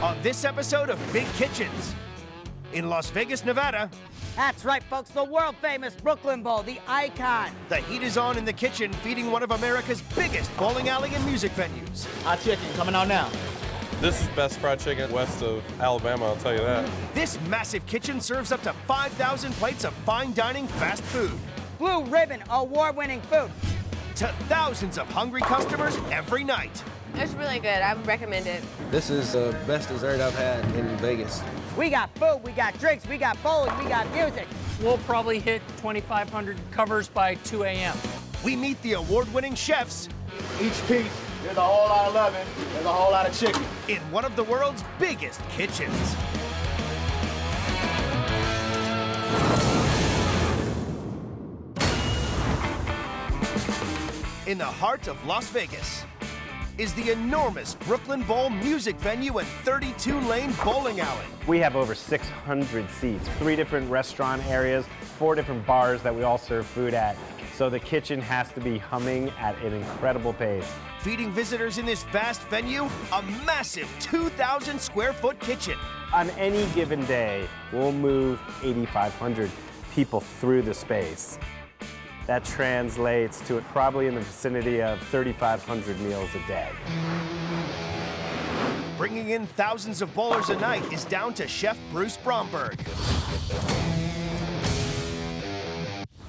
on this episode of Big Kitchens. In Las Vegas, Nevada, that's right, folks, the world-famous Brooklyn Bowl, the icon. the heat is on in the kitchen, feeding one of America's biggest bowling alley and music venues. Hot chicken coming out now. This is best fried chicken west of Alabama, I'll tell you that. This massive kitchen serves up to 5,000 plates of fine dining fast food Blue Ribbon award-winning food. to thousands of hungry customers every night. It's really good. I would recommend it. This is the best dessert I've had in Vegas. We got food, we got drinks, we got bowling, we got music. We'll probably hit 2,500 covers by 2 a.m. We meet the award-winning chefs Each piece, there's a whole lot of loving, there's a whole lot of chicken. in one of the world's biggest kitchens. In the heart of Las Vegas is the enormous Brooklyn Bowl music venue and 32-lane bowling alley. We have over 600 seats, 3 different restaurant areas, 4 different bars that we all serve food at. So the kitchen has to be humming at an incredible pace. Feeding visitors in this vast venue, a massive 2,000 square foot kitchen. On any given day, we'll move 8,500 people through the space. That translates to probably in the vicinity of 3,500 meals a day. Bringing in thousands of bowlers a night is down to Chef Bruce Bromberg,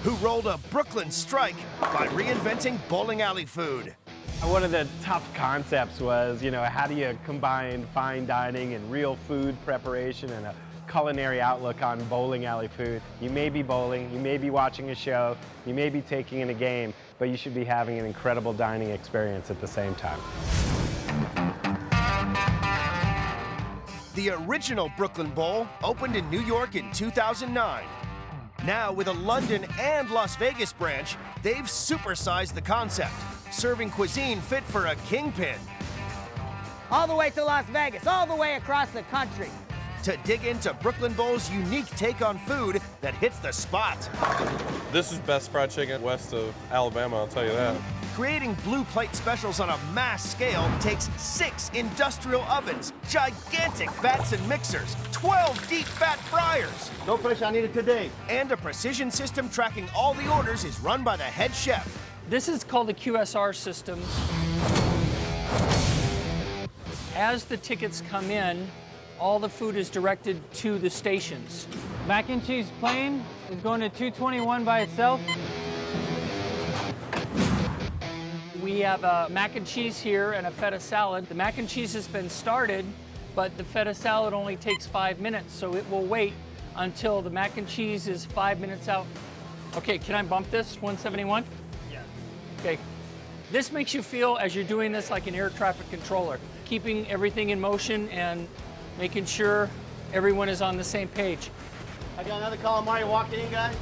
who rolled a Brooklyn strike by reinventing bowling alley food. One of the tough concepts was, how do you combine fine dining and real food preparation and a culinary outlook on bowling alley food? You may be bowling, you may be watching a show, you may be taking in a game, but you should be having an incredible dining experience at the same time. The original Brooklyn Bowl opened in New York in 2009. Now, with a London and Las Vegas branch, they've supersized the concept, serving cuisine fit for a kingpin. All the way to Las Vegas, all the way across the country. To dig into Brooklyn Bowl's unique take on food that hits the spot. This is best fried chicken west of Alabama, I'll tell you that. Creating blue plate specials on a mass scale takes 6 industrial ovens, gigantic vats and mixers, 12 deep fat fryers, No pressure, I need it today. and a precision system tracking all the orders is run by the head chef. This is called the QSR system. As the tickets come in, all the food is directed to the stations. Mac and cheese plain is going to 221 by itself. We have a mac and cheese here and a feta salad. The mac and cheese has been started, but the feta salad only takes 5 minutes, so it will wait until the mac and cheese is 5 minutes out. Okay, can I bump this, 171? Yeah. Okay. This makes you feel, as you're doing this, like an air traffic controller, keeping everything in motion and making sure everyone is on the same page. I got another calamari walking in, guys.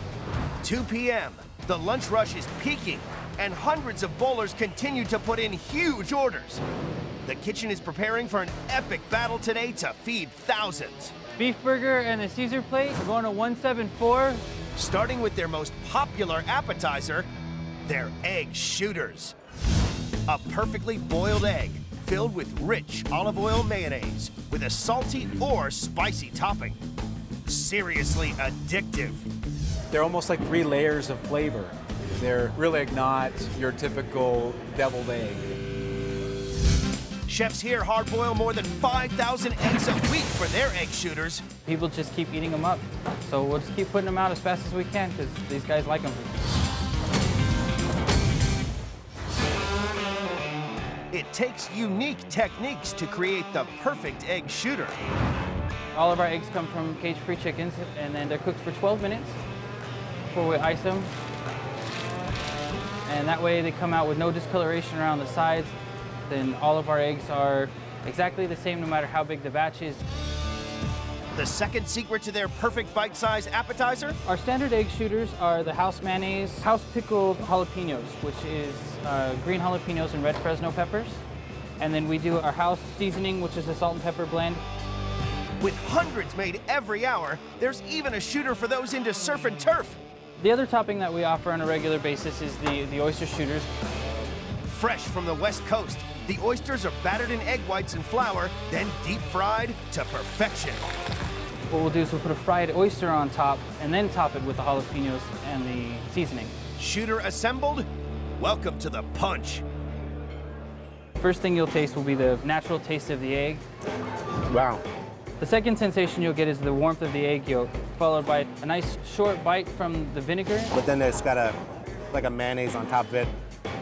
2 p.m., the lunch rush is peaking, and hundreds of bowlers continue to put in huge orders. The kitchen is preparing for an epic battle today to feed thousands. Beef burger and the Caesar plate are going to 174. Starting with their most popular appetizer, their egg shooters. A perfectly boiled egg filled with rich olive oil mayonnaise with a salty or spicy topping. Seriously addictive. They're almost like 3 layers of flavor. They're really not your typical deviled egg. Chefs here hard-boil more than 5,000 eggs a week for their egg shooters. People just keep eating them up. So we'll just keep putting them out as fast as we can because these guys like them. It takes unique techniques to create the perfect egg shooter. All of our eggs come from cage-free chickens, and then they're cooked for 12 minutes before we ice them. And that way they come out with no discoloration around the sides. Then all of our eggs are exactly the same no matter how big the batch is. The second secret to their perfect bite-sized appetizer? Our standard egg shooters are the house mayonnaise, house pickled jalapenos, which is green jalapenos and red Fresno peppers. And then we do our house seasoning, which is a salt and pepper blend. With hundreds made every hour, there's even a shooter for those into surf and turf. The other topping that we offer on a regular basis is the oyster shooters. Fresh from the West Coast, The oysters are battered in egg whites and flour, then deep fried to perfection. What we'll do is we'll put a fried oyster on top and then top it with the jalapenos and the seasoning. Shooter assembled? Welcome to the punch. First thing you'll taste will be the natural taste of the egg. Wow. The second sensation you'll get is the warmth of the egg yolk, followed by a nice short bite from the vinegar, But then it's got like a mayonnaise on top of it.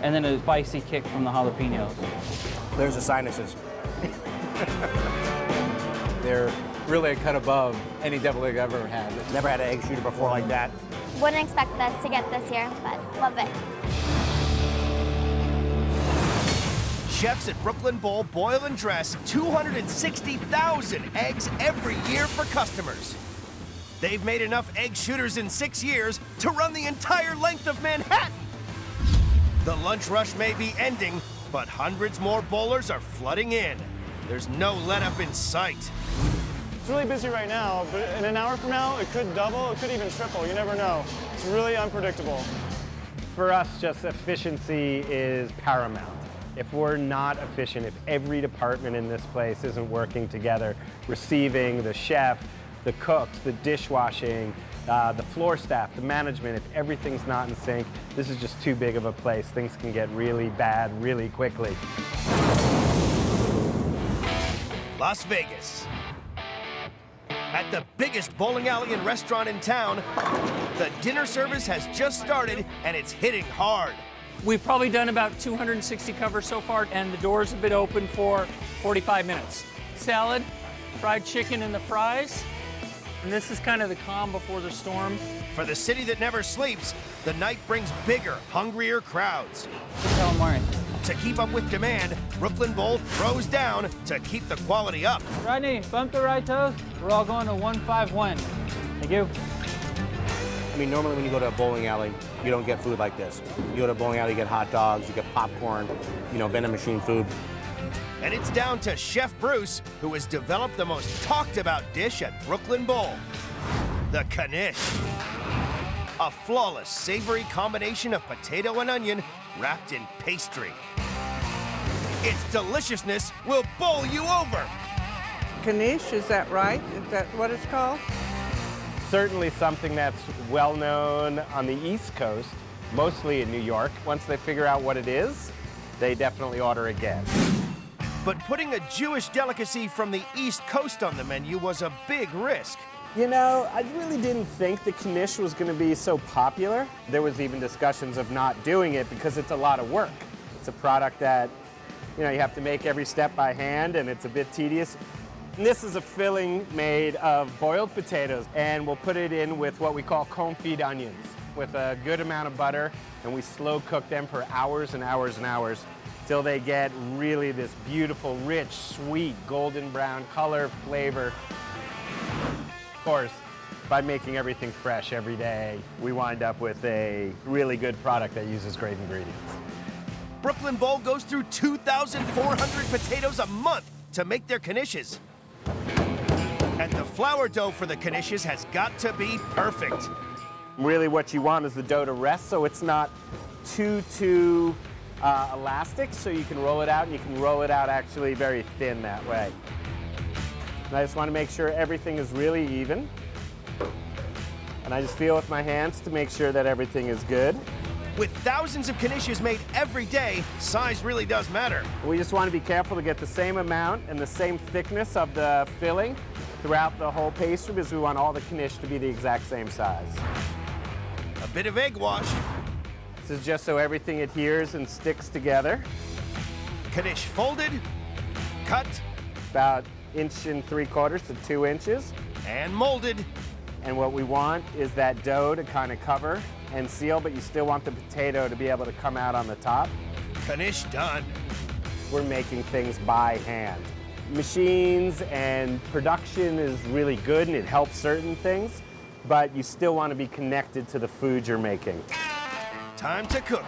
and then a spicy kick from the jalapenos. There's the sinuses. They're really a cut above any deviled egg I've ever had. Never had an egg shooter before like that. Wouldn't expect us to get this here, but love it. Chefs at Brooklyn Bowl boil and dress 260,000 eggs every year for customers. They've made enough egg shooters in 6 years to run the entire length of Manhattan. The lunch rush may be ending, but hundreds more bowlers are flooding in. There's no let-up in sight. It's really busy right now, but in an hour from now, it could double, it could even triple, you never know. It's really unpredictable. For us, just efficiency is paramount. If we're not efficient, if every department in this place isn't working together, receiving, the chef, the cooks, the dishwashing, the floor staff, the management, if everything's not in sync, this is just too big of a place. Things can get really bad really quickly. Las Vegas. At the biggest bowling alley and restaurant in town, the dinner service has just started and it's hitting hard. We've probably done about 260 covers so far, and the doors have been open for 45 minutes. Salad, fried chicken, and the fries. And this is kind of the calm before the storm. For the city that never sleeps, the night brings bigger, hungrier crowds. Calamari. To keep up with demand, Brooklyn Bowl throws down to keep the quality up. Rodney, bump the right toes. We're all going to 151. Thank you. I mean, normally when you go to a bowling alley, you don't get food like this. You go to a bowling alley, you get hot dogs, you get popcorn, vending machine food. And it's down to Chef Bruce, who has developed the most talked about dish at Brooklyn Bowl, the Canish. A flawless, savory combination of potato and onion wrapped in pastry. Its deliciousness will bowl you over. Canish, is that right? Is that what it's called? Certainly something that's well known on the East Coast, mostly in New York. Once they figure out what it is, they definitely order again. But putting a Jewish delicacy from the East Coast on the menu was a big risk. You know, I really didn't think the Canish was going to be so popular. There was even discussions of not doing it because it's a lot of work. It's a product that, you have to make every step by hand, and it's a bit tedious. And this is a filling made of boiled potatoes, and we'll put it in with what we call confit onions with a good amount of butter, and we slow cook them for hours and hours and hours till they get really this beautiful, rich, sweet, golden brown color, flavor. Of course, by making everything fresh every day, we wind up with a really good product that uses great ingredients. Brooklyn Bowl goes through 2,400 potatoes a month to make their Canishes. And the flour dough for the Canishes has got to be perfect. Really what you want is the dough to rest so it's not too elastic, so you can roll it out, and you can roll it out actually very thin that way. And I just want to make sure everything is really even. And I just feel with my hands to make sure that everything is good. With thousands of Canishes made every day, size really does matter. We just want to be careful to get the same amount and the same thickness of the filling throughout the whole pastry, because we want all the Canish to be the exact same size. A bit of egg wash. This is just so everything adheres and sticks together. Canish folded, cut, about 1 3/4 to 2 inches. And molded. And what we want is that dough to kind of cover and seal, but you still want the potato to be able to come out on the top. Canish done. We're making things by hand. Machines and production is really good, and it helps certain things, but you still want to be connected to the food you're making. Time to cook.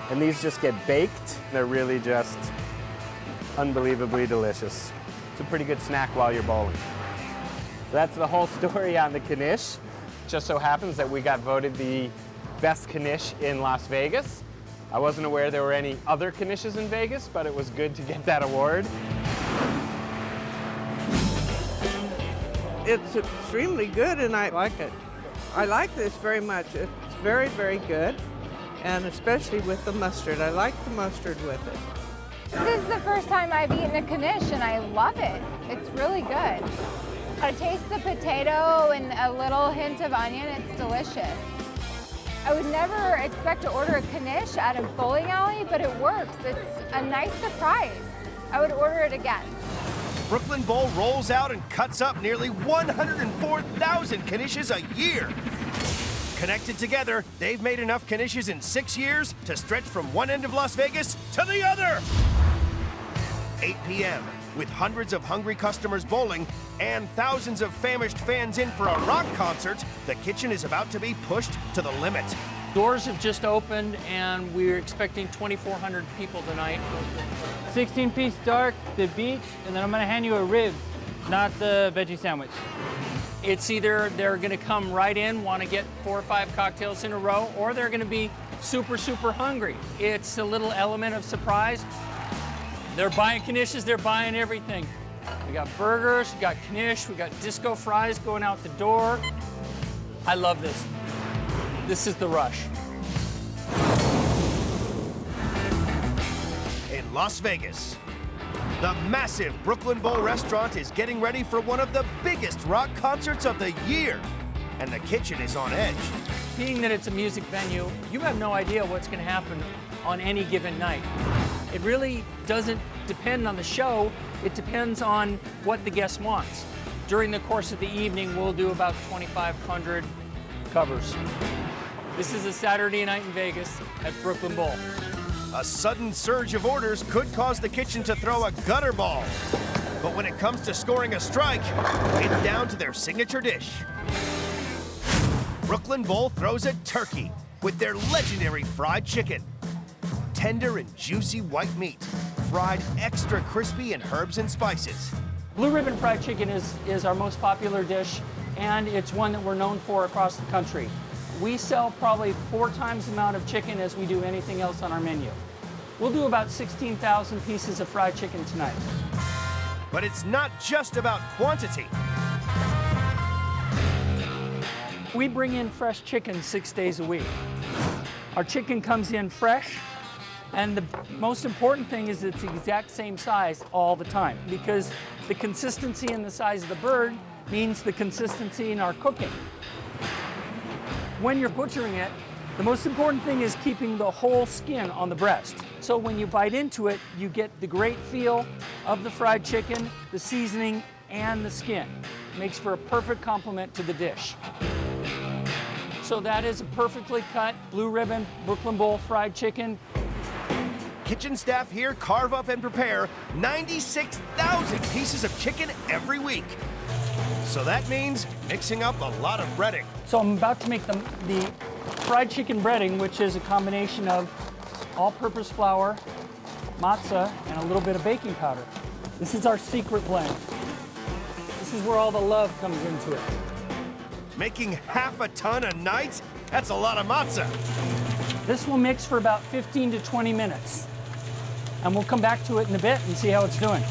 And these just get baked. They're really just unbelievably delicious. It's a pretty good snack while you're bowling. That's the whole story on the Canish. Just so happens that we got voted the best Canish in Las Vegas. I wasn't aware there were any other Canishes in Vegas, but it was good to get that award. It's extremely good and I like it. I like this very much. It's very, very good, and especially with the mustard. I like the mustard with it. This is the first time I've eaten a Canish and I love it. It's really good. I taste the potato and a little hint of onion. It's delicious. I would never expect to order a Canish at a bowling alley, but it works. It's a nice surprise. I would order it again. Brooklyn Bowl rolls out and cuts up nearly 104,000 Canishes a year. Connected together, they've made enough Canishes in 6 years to stretch from one end of Las Vegas to the other. 8 p.m., with hundreds of hungry customers bowling and thousands of famished fans in for a rock concert, the kitchen is about to be pushed to the limit. Doors have just opened and we're expecting 2,400 people tonight. 16-piece dark, the beach, and then I'm gonna hand you a rib, not the veggie sandwich. It's either they're gonna come right in, wanna get 4 or 5 cocktails in a row, or they're gonna be super, super hungry. It's a little element of surprise. They're buying Canishes, they're buying everything. We got burgers, we got Canish, we got disco fries going out the door. I love this. This is the rush. In Las Vegas, the massive Brooklyn Bowl restaurant is getting ready for one of the biggest rock concerts of the year, and the kitchen is on edge. Being that it's a music venue, you have no idea what's going to happen on any given night. It really doesn't depend on the show, it depends on what the guest wants. During the course of the evening, we'll do about 2,500 covers. This is a Saturday night in Vegas at Brooklyn Bowl. A sudden surge of orders could cause the kitchen to throw a gutter ball. But when it comes to scoring a strike, it's down to their signature dish. Brooklyn Bowl throws a turkey with their legendary fried chicken. Tender and juicy white meat, fried extra crispy in herbs and spices. Blue ribbon fried chicken is our most popular dish, and it's one that we're known for across the country. We sell probably 4 times the amount of chicken as we do anything else on our menu. We'll do about 16,000 pieces of fried chicken tonight. But it's not just about quantity. We bring in fresh chicken 6 days a week. Our chicken comes in fresh, and the most important thing is it's the exact same size all the time, because the consistency and the size of the bird means the consistency in our cooking. When you're butchering it, the most important thing is keeping the whole skin on the breast. So when you bite into it, you get the great feel of the fried chicken, the seasoning, and the skin. It makes for a perfect complement to the dish. So that is a perfectly cut blue ribbon Brooklyn Bowl fried chicken. Kitchen staff here carve up and prepare 96,000 pieces of chicken every week. So that means mixing up a lot of breading. So I'm about to make the fried chicken breading, which is a combination of all-purpose flour, matzah, and a little bit of baking powder. This is our secret blend. This is where all the love comes into it. Making half a ton a night? That's a lot of matzah. This will mix for about 15 to 20 minutes. And we'll come back to it in a bit and see how it's doing.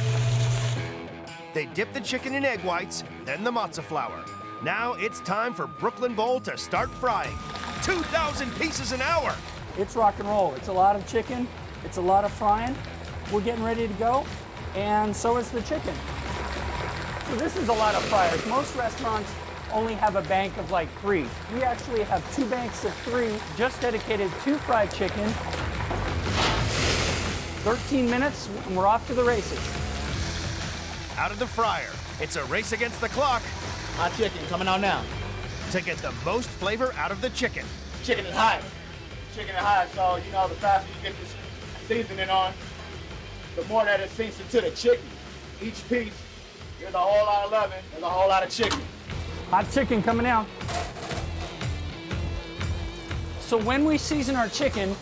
They dip the chicken in egg whites, then the matzah flour. Now it's time for Brooklyn Bowl to start frying. 2,000 pieces an hour. It's rock and roll. It's a lot of chicken. It's a lot of frying. We're getting ready to go, and so is the chicken. So this is a lot of fryers. Most restaurants only have a bank of like 3. We actually have 2 banks of 3 just dedicated to fried chicken. 13 minutes, and we're off to the races. Out of the fryer, it's a race against the clock. Hot chicken coming out now. To get the most flavor out of the chicken. Chicken is hot. Chicken is hot, so you know the faster you get this seasoning on, the more that it sinks into the chicken. Each piece, there's a whole lot of loving, there's a whole lot of chicken. Hot chicken coming out. So when we season our chicken,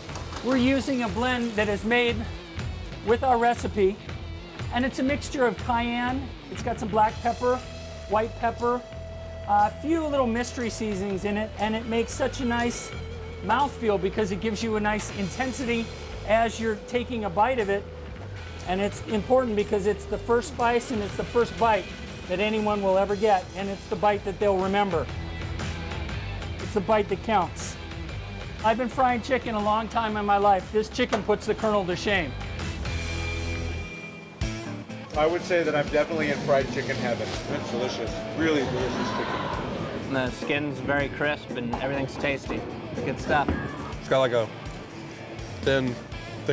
we're using a blend that is made with our recipe, and it's a mixture of cayenne, it's got some black pepper, white pepper, a few little mystery seasonings in it, and it makes such a nice mouthfeel because it gives you a nice intensity as you're taking a bite of it. And it's important because it's the first spice and it's the first bite that anyone will ever get, and it's the bite that they'll remember. It's the bite that counts. I've been frying chicken a long time in my life. This chicken puts the Colonel to shame. I would say that I'm definitely in fried chicken heaven. It's delicious, really delicious chicken. And the skin's very crisp and everything's tasty. Good stuff. It's got like a thin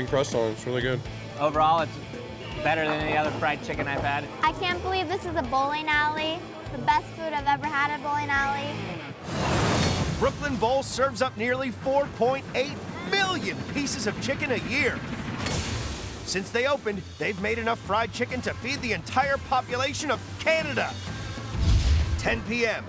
crust on it. It's really good. Overall, it's better than any other fried chicken I've had. I can't believe this is a bowling alley. The best food I've ever had at a bowling alley. Brooklyn Bowl serves up nearly 4.8 million pieces of chicken a year. Since they opened, they've made enough fried chicken to feed the entire population of Canada. 10 p.m.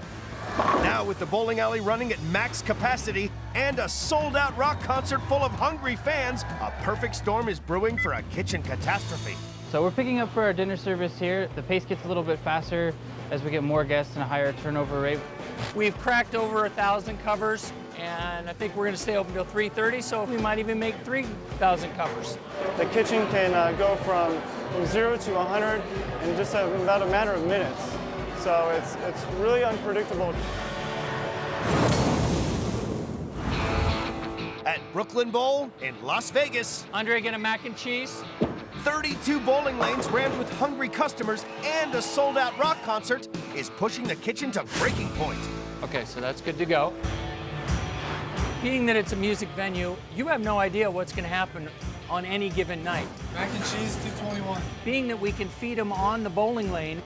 Now with the bowling alley running at max capacity and a sold-out rock concert full of hungry fans, a perfect storm is brewing for a kitchen catastrophe. So we're picking up for our dinner service here. The pace gets a little bit faster as we get more guests and a higher turnover rate. We've cracked over 1,000 covers, and I think we're going to stay open till 3:30, so we might even make 3,000 covers. The kitchen can go from 0 to 100 in just about a matter of minutes. So it's really unpredictable. At Brooklyn Bowl in Las Vegas, Andre, get a mac and cheese. 32 bowling lanes rammed with hungry customers and a sold-out rock concert is pushing the kitchen to breaking point. Okay, so that's good to go. Being that it's a music venue, you have no idea what's going to happen on any given night. Mac and cheese, 221. Being that we can feed them on the bowling lane,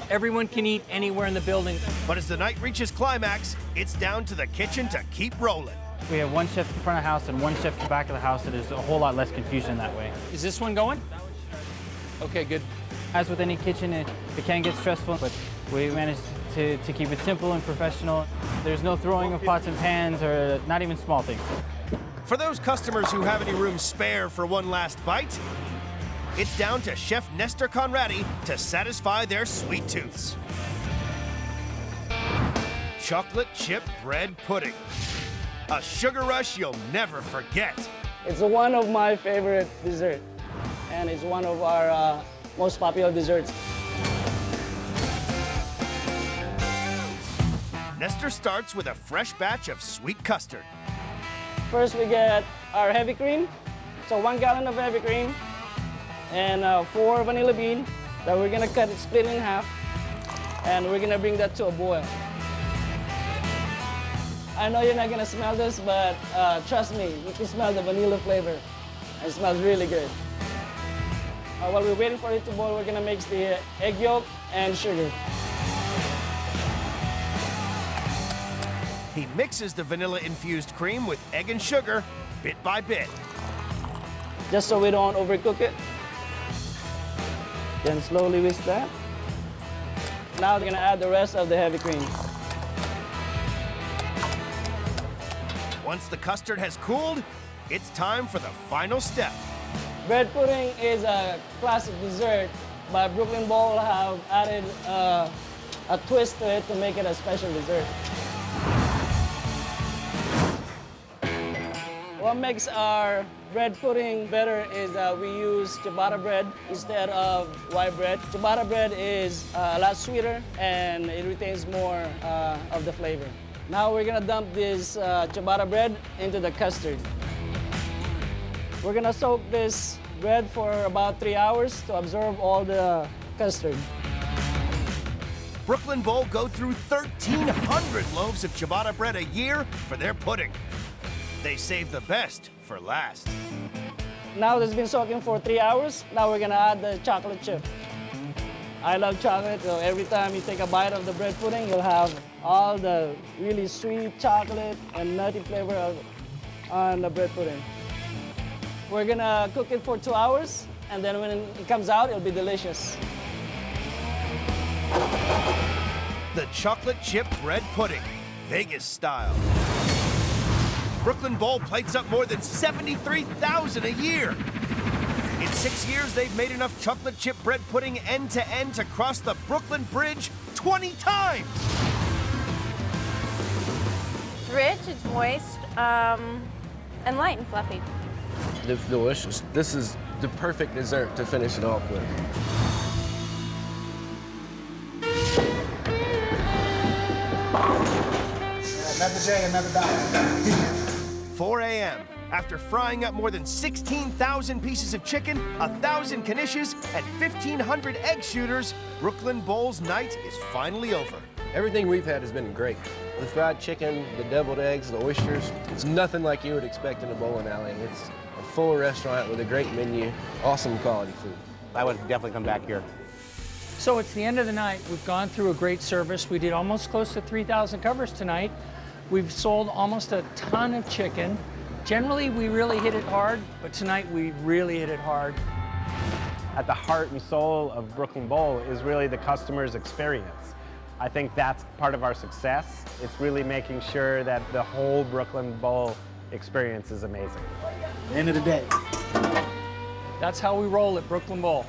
everyone can eat anywhere in the building. But as the night reaches climax, it's down to the kitchen to keep rolling. We have one chef at the front of the house and one chef at the back of the house, so there's a whole lot less confusion that way. Is this one going? Okay, good. As with any kitchen, it can get stressful, but we managed to keep it simple and professional. There's no throwing of pots and pans or not even small things. For those customers who have any room spare for one last bite, it's down to Chef Nestor Conradi to satisfy their sweet tooths. Chocolate chip bread pudding. A sugar rush you'll never forget. It's one of my favorite desserts, and it's one of our most popular desserts. Nestor starts with a fresh batch of sweet custard. First, we get our heavy cream. So 1 gallon of heavy cream and 4 vanilla beans that we're gonna cut it, split in half, and we're gonna bring that to a boil. I know you're not gonna smell this, but trust me, you can smell the vanilla flavor. It smells really good. While we're waiting for it to boil, we're gonna mix the egg yolk and sugar. He mixes the vanilla-infused cream with egg and sugar, bit by bit. Just so we don't overcook it. Then slowly whisk that. Now we're gonna add the rest of the heavy cream. Once the custard has cooled, it's time for the final step. Bread pudding is a classic dessert, but Brooklyn Bowl have added a twist to it to make it a special dessert. What makes our bread pudding better is that we use ciabatta bread instead of white bread. Ciabatta bread is a lot sweeter and it retains more of the flavor. Now we're gonna dump this ciabatta bread into the custard. We're gonna soak this bread for about 3 hours to absorb all the custard. Brooklyn Bowl go through 1,300 loaves of ciabatta bread a year for their pudding. They save the best for last. Now it's been soaking for 3 hours. Now we're gonna add the chocolate chip. I love chocolate, so every time you take a bite of the bread pudding, you'll have all the really sweet chocolate and nutty flavor on the bread pudding. We're gonna cook it for 2 hours, and then when it comes out, it'll be delicious. The chocolate chip bread pudding, Vegas style. Brooklyn Bowl plates up more than 73,000 a year. In 6 years, they've made enough chocolate chip bread pudding end to end to cross the Brooklyn Bridge 20 times. rich, it's moist, and light and fluffy. It's delicious. This is the perfect dessert to finish it off with. 4 a.m. After frying up more than 16,000 pieces of chicken, 1,000 Canishes, and 1,500 egg shooters, Brooklyn Bowl's night is finally over. Everything we've had has been great. The fried chicken, the deviled eggs, the oysters, it's nothing like you would expect in a bowling alley. It's a full restaurant with a great menu, awesome quality food. I would definitely come back here. So it's the end of the night. We've gone through a great service. We did almost close to 3,000 covers tonight. We've sold almost a ton of chicken. Generally, we really hit it hard, but tonight we really hit it hard. At the heart and soul of Brooklyn Bowl is really the customer's experience. I think that's part of our success. It's really making sure that the whole Brooklyn Bowl experience is amazing. End of the day. That's how we roll at Brooklyn Bowl.